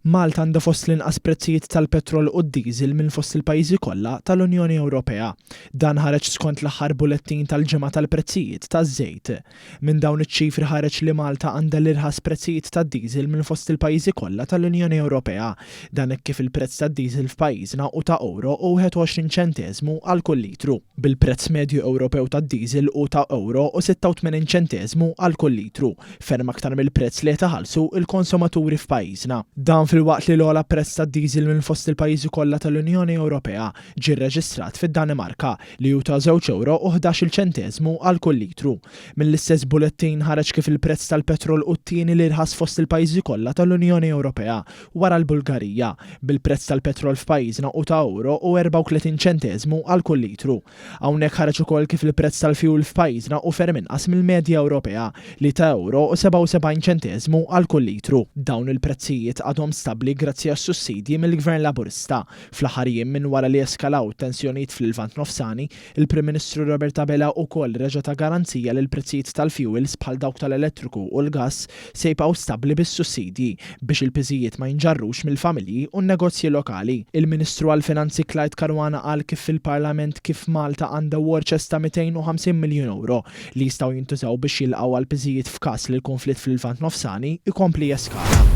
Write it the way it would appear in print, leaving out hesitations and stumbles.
Malta għandha fost l-inqas prezzijiet tal-petrol u d-diesel minn fost il-pajjiżi kollha tal-Unjoni Ewropea. Dan ħareġ skont l-aħħar bulettin tal-ġimgħa tal-prezzijiet taż-żejt. Minn dawn iċ-ċifri ħareġ li Malta għandha l-irħas prezzijiet tad-diesel minn fost il-pajjiżi kollha tal-Unjoni Ewropea. Dan hekk kif il-prezz tad-diesel f'pajjiżna u ta' euro u 21 ċenteżmu għal kull litru. Bil-prezz medju Ewropew tad-diesel u ta' euro u 86 ċenteżmu għal kull litru, ferm aktar mill-prezz li taħallsu il-konsumaturi f'pajjiżna. Dan fil-waqt li l-ogħla prezz tad-diesel minn fost il-pajjiżi kollha tal-Unjoni Ewropea ġie rreġistrat fid-Danimarka li hu ta' 2 euro u 11 ċenteżmu għal kull litru. Mill-istess bulettin ħareġ kif il-prezz tal-petrol u t-tieni l-irħas fost il-pajjiżi kollha tal-Unjoni Ewropea wara l-Bulgarija, bil-prezz tal-petrol f'pajjiżna u ta' euro u 34 ċenteżmu għal kull litru. Hawnhekk ħareġ ukoll kif il-prezz tal-fjuwil f'pajjiżna u ferm inqas mill-medja Ewropea li ta' euro u 77 ċenteżmu għal kull litru. Dawn il-prezzijiet għadhom stabbli grazzi għas-sussidji mill-Gvern Laburista. Fl-aħħar jiem minn wara li eskalaw tensjonijiet fil-Lvant Nofsani, il-Prim Ministru Robert Abela wkoll reġa' ta' garanzija li l-prezzijiet tal-fuels bħal dawk tal-elettriku u l-gass se jibqgħu stabbli bis-sussidji biex il-piżijiet ma jinġarrux mill-familji u n-negozji lokali. Il-Ministru għall-Finanzi Clyde Caruana qal kif fil-Parlament kif Malta għandha war chest ta' 250 miljun euro li jistgħu jintużaw biex jilqgħu għall piżijiet f'każ li l-konflitt fil-Lvant Nofsani ikompli jeskala.